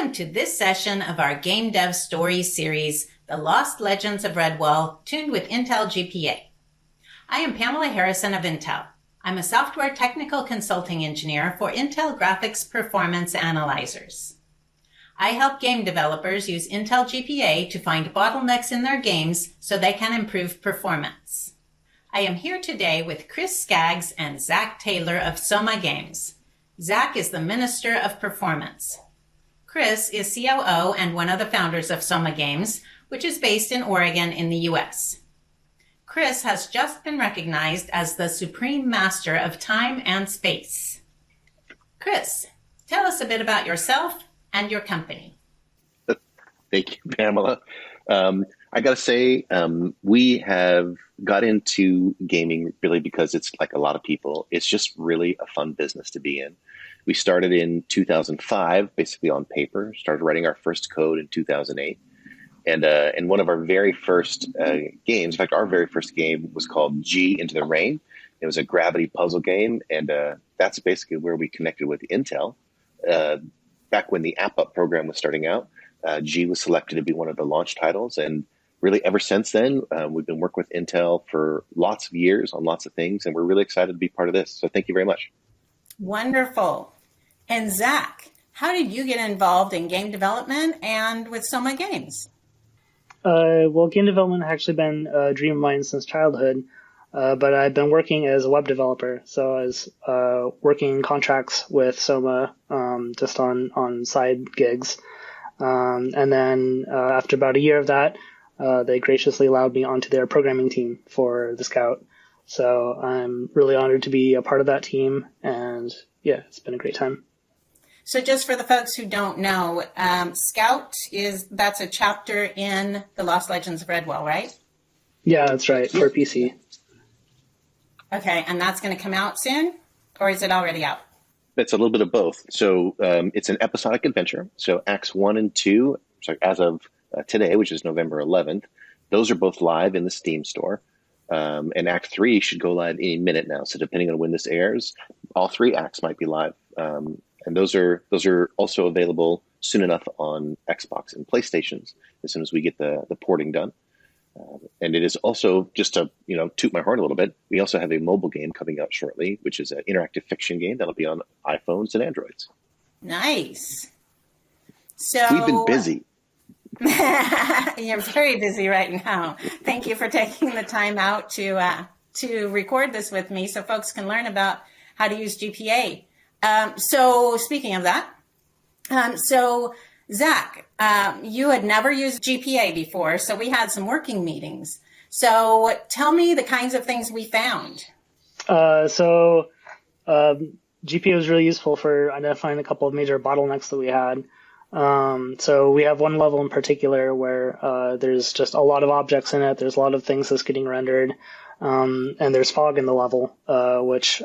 Welcome to this session of our Game Dev Story series, The Lost Legends of Redwall, tuned with Intel GPA. I am Pamela Harrison of Intel. I'm a software technical consulting engineer for Intel Graphics Performance Analyzers. I help game developers use Intel GPA to find bottlenecks in their games so they can improve performance. I am here today with Chris Skaggs and Zach Taylor of Soma Games. Zach is the Minister of Performance. Chris is COO and one of the founders of Soma Games, which is based in Oregon in the US. Chris has just been recognized as the Supreme Master of Time and Space. Chris, tell us a bit about yourself and your company. Thank you, Pamela. I got to say, we have got into gaming really because it's like a lot of people. It's just really a fun business to be in. We started in 2005, basically on paper, started writing our first code in 2008. And one of our very first games, in fact, our very first game was called G Into the Rain. It was a gravity puzzle game. And that's basically where we connected with Intel. Back when the App Up program was starting out, G was selected to be one of the launch titles. And really ever since then, we've been working with Intel for lots of years on lots of things. And we're really excited to be part of this. So thank you very much. Wonderful. And Zach, how did you get involved in game development and with Soma Games? Well, game development has actually been a dream of mine since childhood, but I've been working as a web developer. So I was working contracts with Soma just on side gigs. And then after about a year of that, they graciously allowed me onto their programming team for the Scout. So I'm really honored to be a part of that team. And yeah, it's been a great time. So just for the folks who don't know, Scout that's a chapter in the Lost Legends of Redwall, right? Yeah, that's right, for PC. Okay, and that's going to come out soon, or is it already out? It's a little bit of both. So it's an episodic adventure. So Acts 1 and 2, as of today, which is November 11th, those are both live in the Steam store. And Act 3 should go live any minute now. So depending on when this airs, all three acts might be live. And those are also available soon enough on Xbox and PlayStations as soon as we get the porting done. And it is also, just to toot my horn a little bit, we also have a mobile game coming out shortly, which is an interactive fiction game that'll be on iPhones and Androids. Nice. So we've been busy. You're very busy right now. Thank you for taking the time out to record this with me so folks can learn about how to use GPA. So speaking of that, so Zach, you had never used GPA before, so we had some working meetings. So tell me the kinds of things we found. GPA was really useful for identifying a couple of major bottlenecks that we had. So we have one level in particular where there's just a lot of objects in it. There's a lot of things that's getting rendered, and there's fog in the level, which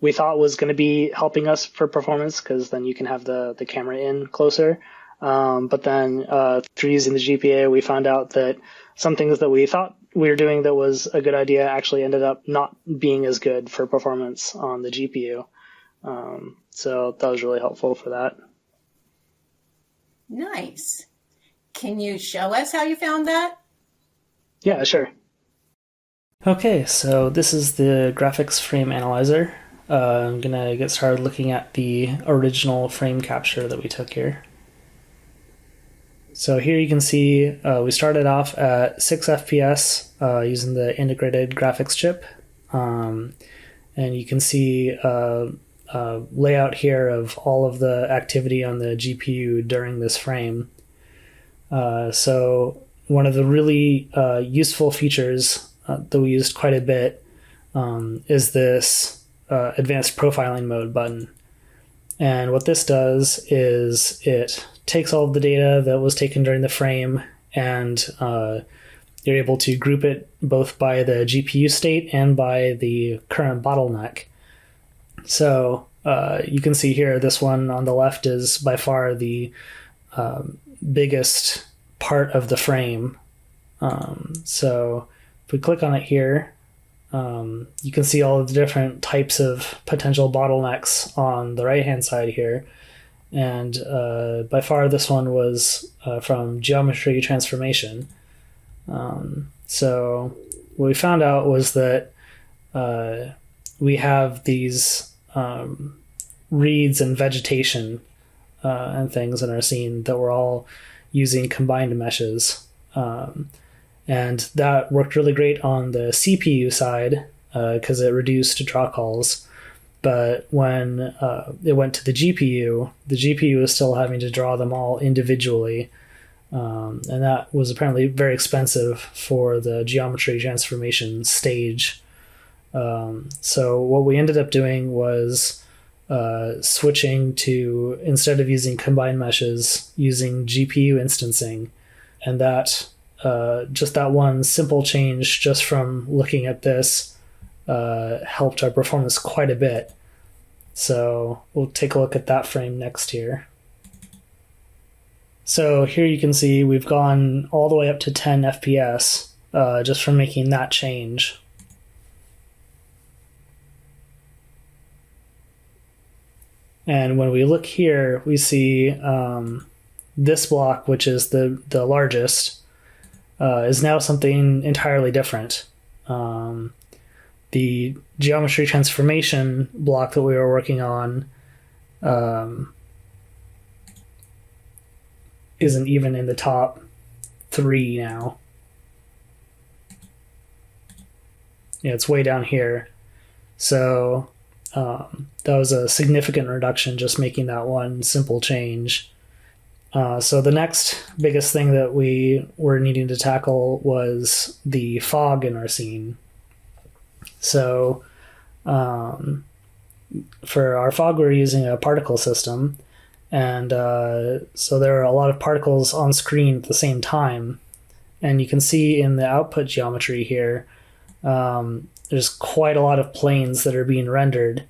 we thought was going to be helping us for performance because then you can have the camera in closer. But then through using the GPA, we found out that some things that we thought we were doing that was a good idea actually ended up not being as good for performance on the GPU. So that was really helpful for that. Nice. Can you show us how you found that? Yeah, sure. Okay, so this is the Graphics Frame Analyzer. I'm going to get started looking at the original frame capture that we took here. So here you can see we started off at 6 FPS using the integrated graphics chip. And you can see layout here of all of the activity on the GPU during this frame. So one of the really useful features that we used quite a bit is this advanced profiling mode button. And what this does is it takes all of the data that was taken during the frame and you're able to group it both by the GPU state and by the current bottleneck. So you can see here, this one on the left is by far the biggest part of the frame. So if we click on it here, you can see all of the different types of potential bottlenecks on the right-hand side here. And by far this one was from geometry transformation. So what we found out was that we have these reeds and vegetation and things in our scene that we're all using combined meshes. And that worked really great on the CPU side because it reduced draw calls. But when it went to the GPU was still having to draw them all individually. And that was apparently very expensive for the geometry transformation stage. So what we ended up doing was switching to, instead of using combined meshes, using GPU instancing. And that just that one simple change just from looking at this helped our performance quite a bit. So we'll take a look at that frame next here. So here you can see we've gone all the way up to 10 FPS just from making that change. And when we look here, we see this block, which is the largest, is now something entirely different. The geometry transformation block that we were working on isn't even in the top 3 now. Yeah, it's way down here. So that was a significant reduction just making that one simple change. So the next biggest thing that we were needing to tackle was the fog in our scene. So for our fog, we're using a particle system. And so there are a lot of particles on screen at the same time. And you can see in the output geometry here, there's quite a lot of planes that are being rendered.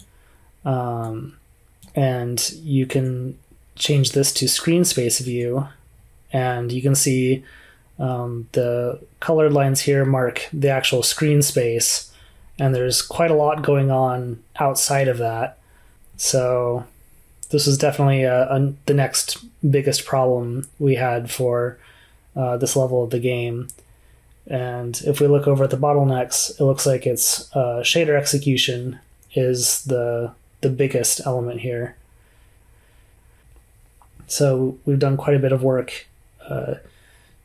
And you can change this to screen space view. And you can see the colored lines here mark the actual screen space. And there's quite a lot going on outside of that. So this is definitely the next biggest problem we had for this level of the game. And if we look over at the bottlenecks, it looks like it's shader execution is the biggest element here. So we've done quite a bit of work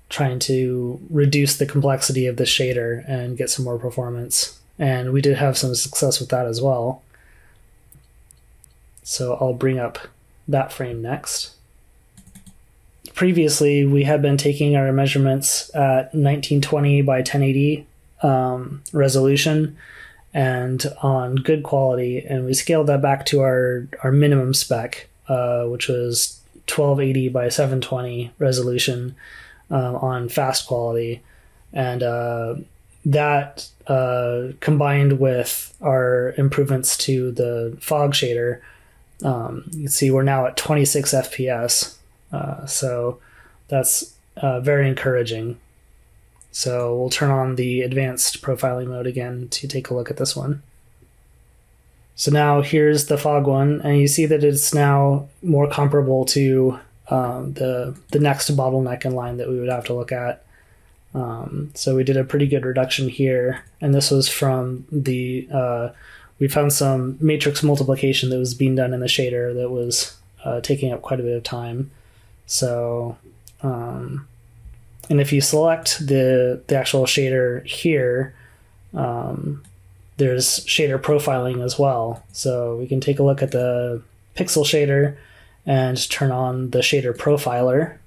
trying to reduce the complexity of the shader and get some more performance. And we did have some success with that as well. So I'll bring up that frame next. Previously, we had been taking our measurements at 1920 by 1080 resolution and on good quality, and we scaled that back to our minimum spec, which was 1280 by 720 resolution on fast quality. And that combined with our improvements to the fog shader, you can see we're now at 26 FPS. So that's very encouraging. So we'll turn on the advanced profiling mode again to take a look at this one. So now here's the fog one, and you see that it's now more comparable to the next bottleneck in line that we would have to look at. So we did a pretty good reduction here, and this was from the we found some matrix multiplication that was being done in the shader that was taking up quite a bit of time. So and if you select the actual shader here, there's shader profiling as well. So we can take a look at the pixel shader and turn on the shader profiler.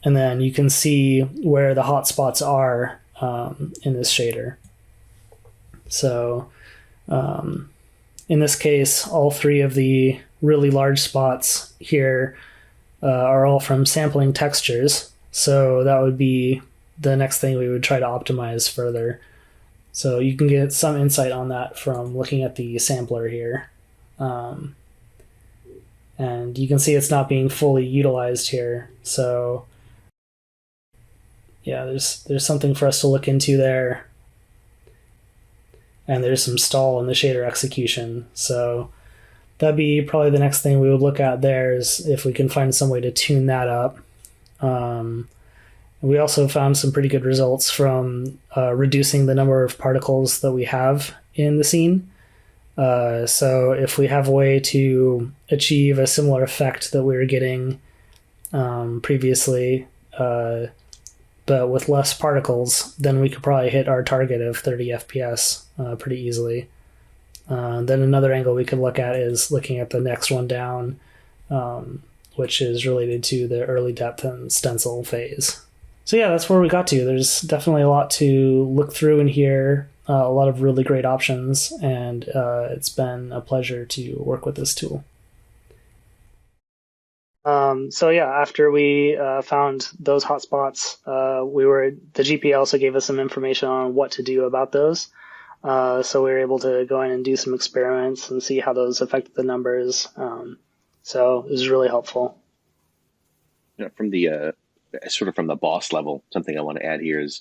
And then you can see where the hotspots are in this shader. So in this case, all 3 of the really large spots here are all from sampling textures. So that would be the next thing we would try to optimize further. So you can get some insight on that from looking at the sampler here. And you can see it's not being fully utilized here. So yeah, there's something for us to look into there. And there's some stall in the shader execution. So that'd be probably the next thing we would look at there, is if we can find some way to tune that up. We also found some pretty good results from reducing the number of particles that we have in the scene. So if we have a way to achieve a similar effect that we were getting previously, but with less particles, then we could probably hit our target of 30 FPS pretty easily. Then another angle we could look at is looking at the next one down, which is related to the early depth and stencil phase. So yeah, that's where we got to. There's definitely a lot to look through in here, a lot of really great options, and it's been a pleasure to work with this tool. So yeah, after we found those hotspots, the GPA also gave us some information on what to do about those. So we were able to go in and do some experiments and see how those affected the numbers. So it was really helpful. From the from the boss level, something I want to add here is,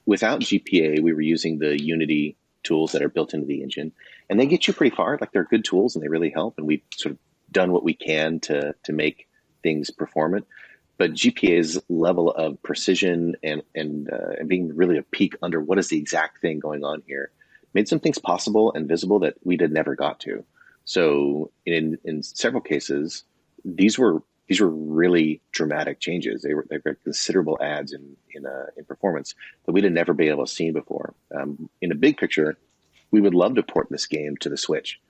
without GPA, we were using the Unity tools that are built into the engine, and they get you pretty far. Like, they're good tools and they really help, and we've sort of done what we can to make things performant. But GPA's level of precision and being really a peek under what is the exact thing going on here made some things possible and visible that we had never got to. So in several cases, these were really dramatic changes. They were considerable adds in performance that we'd never been able to see before. In a big picture, we would love to port this game to the Switch.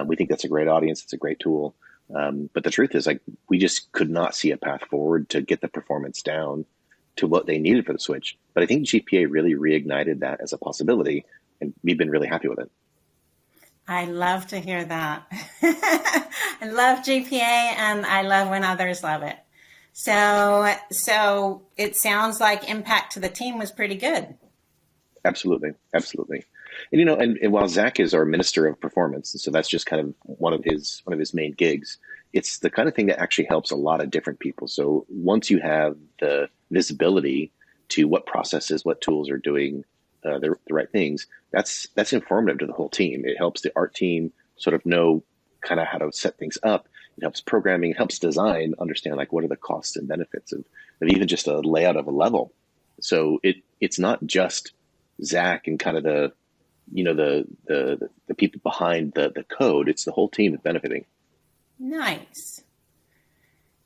We think that's a great audience. It's a great tool. But the truth is, like, we just could not see a path forward to get the performance down to what they needed for the Switch. But I think GPA really reignited that as a possibility, and we've been really happy with it. I love to hear that. I love GPA, and I love when others love it. So it sounds like impact to the team was pretty good. Absolutely. And and while Zach is our minister of performance, so that's just kind of one of his main gigs, it's the kind of thing that actually helps a lot of different people. So once you have the visibility to what processes, what tools are doing the right things, that's informative to the whole team. It helps the art team sort of know kind of how to set things up. It helps programming, it helps design understand, like, what are the costs and benefits of even just a layout of a level. So it's not just Zach and kind of the people behind the code. It's the whole team that's benefiting. Nice.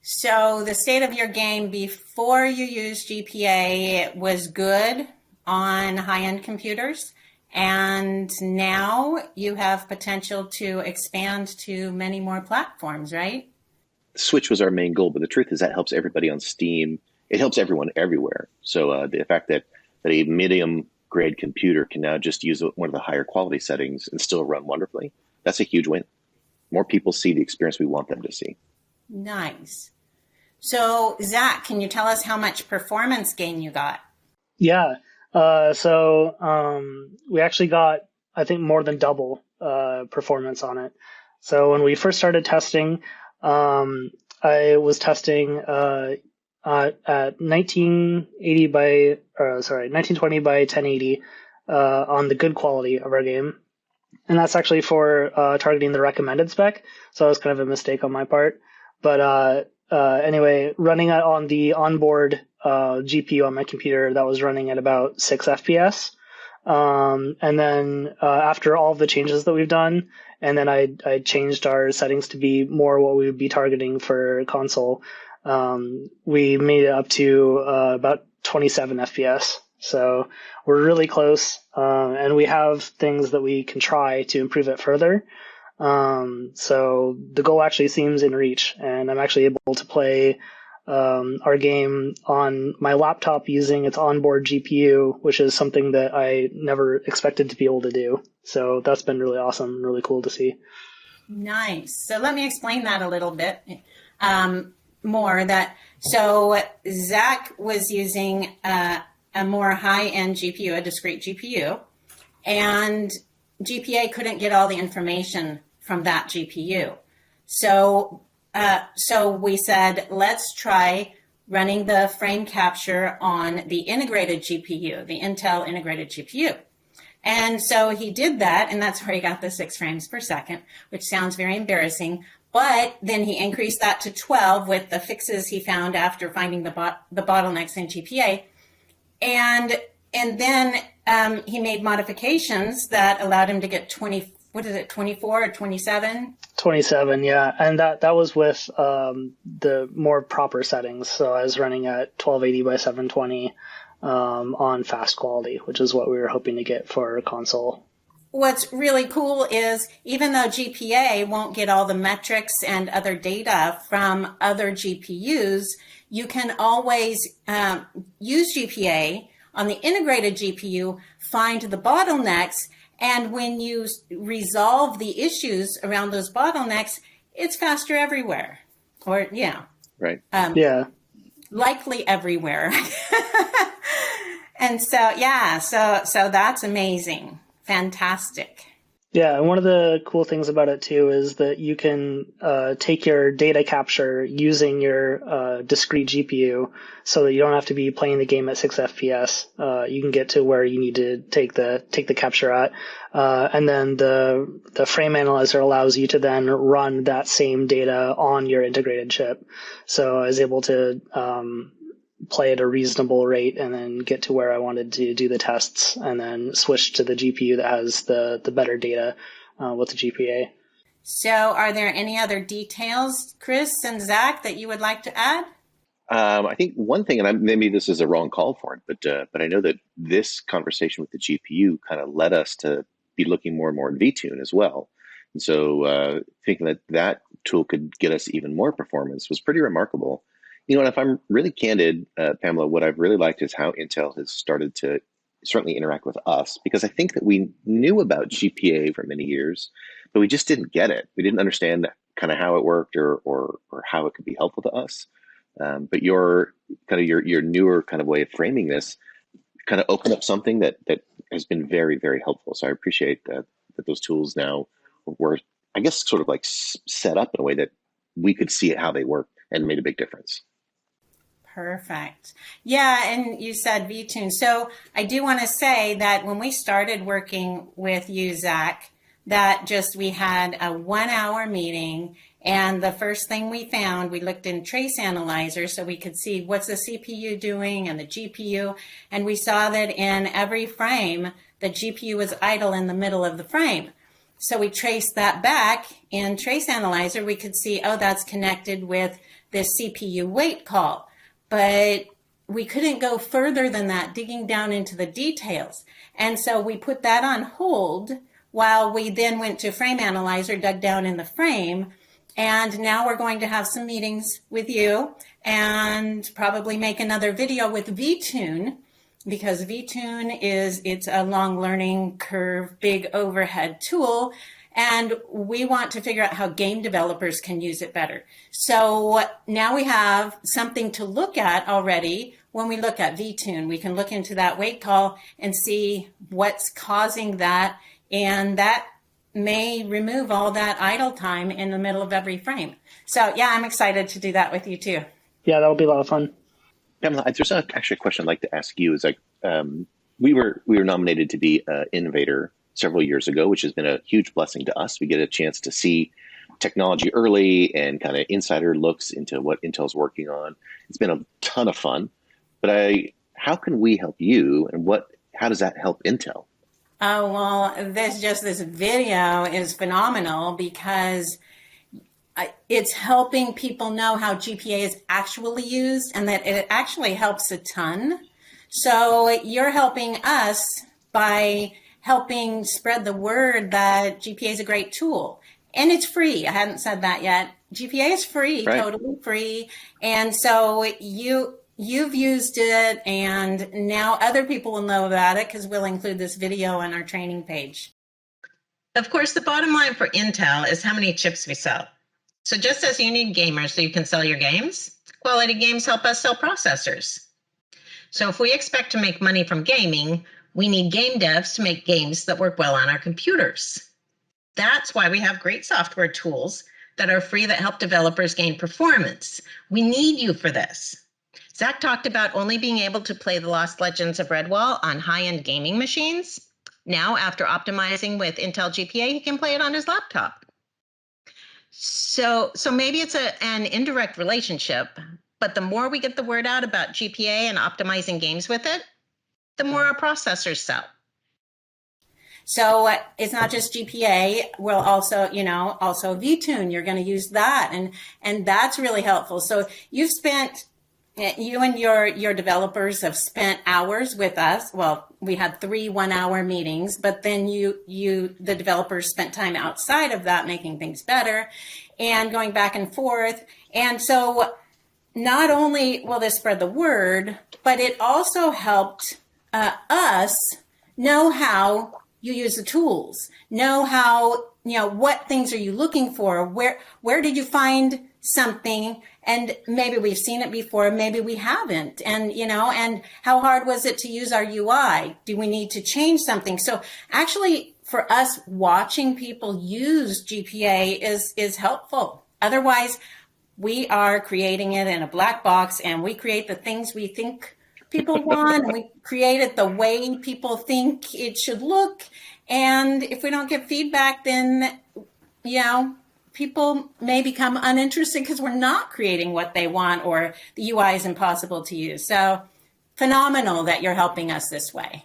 So the state of your game before you used GPA was good on high-end computers, and now you have potential to expand to many more platforms, right? Switch was our main goal, but the truth is that helps everybody on Steam. It helps everyone everywhere. So the fact that a medium grade computer can now just use one of the higher quality settings and still run wonderfully, that's a huge win. More people see the experience we want them to see. Nice. So Zach, can you tell us how much performance gain you got? Yeah. So we actually got, I think, more than double performance on it. So when we first started testing, I was testing at 1920 by 1080 on the good quality of our game. And that's actually for targeting the recommended spec. So it was kind of a mistake on my part. But anyway, running it on the onboard GPU on my computer, that was running at about 6 FPS. And then after all of the changes that we've done, and then I changed our settings to be more what we would be targeting for console, we made it up to about 27 FPS. So we're really close, and we have things that we can try to improve it further. So the goal actually seems in reach, and I'm actually able to play our game on my laptop using its onboard GPU, which is something that I never expected to be able to do. So that's been really awesome, really cool to see. Nice. So let me explain that a little bit more. So Zach was using a more high-end GPU, a discrete GPU, and GPA couldn't get all the information from that GPU. So we said, let's try running the frame capture on the integrated GPU, the Intel integrated GPU. And so he did that, and that's where he got the 6 frames per second, which sounds very embarrassing. But then he increased that to 12 with the fixes he found after finding the bottlenecks in GPA. And then he made modifications that allowed him to get 24 or 27? 27, yeah. And that was with the more proper settings. So I was running at 1280 by 720 on fast quality, which is what we were hoping to get for console. What's really cool is even though GPA won't get all the metrics and other data from other GPUs, you can always use GPA on the integrated GPU, find the bottlenecks, and when you resolve the issues around those bottlenecks, it's faster everywhere. Or, yeah. Right. Yeah. Likely everywhere. And so, yeah, so that's amazing. Fantastic. Yeah, and one of the cool things about it too is that you can take your data capture using your discrete GPU, so that you don't have to be playing the game at 6 FPS. You can get to where you need to take the capture at, and then the frame analyzer allows you to then run that same data on your integrated chip. So I was able to play at a reasonable rate and then get to where I wanted to do the tests, and then switch to the GPU that has the better data with the GPA. So are there any other details, Chris and Zach, that you would like to add? I think one thing, and maybe this is a wrong call for it, but I know that this conversation with the GPU kind of led us to be looking more and more at VTune as well. And so thinking that tool could get us even more performance was pretty remarkable. You know, and if I'm really candid, Pamela, what I've really liked is how Intel has started to certainly interact with us, because I think that we knew about GPA for many years, but we just didn't get it. We didn't understand kind of how it worked or how it could be helpful to us. But your newer kind of way of framing this kind of opened up something that has been very, very helpful. So I appreciate that those tools now were, I guess, sort of like set up in a way that we could see how they work and made a big difference. Perfect. Yeah, and you said VTune. So I do want to say that when we started working with you, Zach, that we had a 1-hour meeting, and the first thing we found, we looked in Trace Analyzer so we could see what's the CPU doing and the GPU, and we saw that in every frame, the GPU was idle in the middle of the frame. So we traced that back in Trace Analyzer. We could see, oh, that's connected with this CPU wait call. But we couldn't go further than that, digging down into the details. And so we put that on hold while we then went to Frame Analyzer, dug down in the frame. And now we're going to have some meetings with you and probably make another video with VTune, because VTune it's a long learning curve, big overhead tool. And we want to figure out how game developers can use it better. So now we have something to look at already. When we look at VTune, we can look into that wait call and see what's causing that. And that may remove all that idle time in the middle of every frame. So yeah, I'm excited to do that with you too. Yeah, that'll be a lot of fun. Pamela, there's actually a question I'd like to ask you. Is like we were nominated to be Innovator several years ago, which has been a huge blessing to us. We get a chance to see technology early and kind of insider looks into what Intel's working on. It's been a ton of fun. But how can we help you, and how does that help Intel? Oh, well, this video is phenomenal because it's helping people know how GPA is actually used, and that it actually helps a ton. So you're helping us by helping spread the word that GPA is a great tool. And it's free. I hadn't said that yet. GPA is free, right. Totally free. And so you've used it, and now other people will know about it because we'll include this video on our training page. Of course, the bottom line for Intel is how many chips we sell. So just as you need gamers so you can sell your games, quality games help us sell processors. So if we expect to make money from gaming, we need game devs to make games that work well on our computers. That's why we have great software tools that are free that help developers gain performance. We need you for this. Zach talked about only being able to play the Lost Legends of Redwall on high-end gaming machines. Now, after optimizing with Intel GPA, he can play it on his laptop. So maybe it's an indirect relationship, but the more we get the word out about GPA and optimizing games with it, the more our processors sell. So it's not just GPA. We'll also, also VTune. You're going to use that, and that's really helpful. So you and your developers have spent hours with us. Well, we had 3 1-hour meetings, but then the developers spent time outside of that making things better and going back and forth. And so not only will this spread the word, but it also helped us know how you use the tools, know how, what things are you looking for? Where did you find something? And maybe we've seen it before, maybe we haven't. And, and how hard was it to use our UI? Do we need to change something? So actually for us, watching people use GPA is helpful. Otherwise, we are creating it in a black box and we create the things we think people want, and we create it the way people think it should look. And if we don't get feedback, then, people may become uninterested because we're not creating what they want or the UI is impossible to use. So phenomenal that you're helping us this way.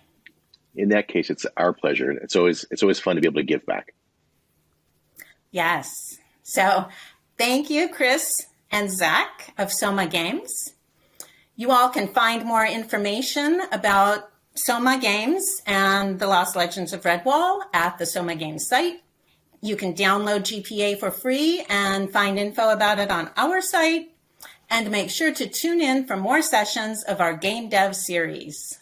In that case, it's our pleasure. It's always fun to be able to give back. Yes. So thank you, Chris and Zach of Soma Games. You all can find more information about Soma Games and the Lost Legends of Redwall at the Soma Games site. You can download GPA for free and find info about it on our site. And make sure to tune in for more sessions of our Game Dev series.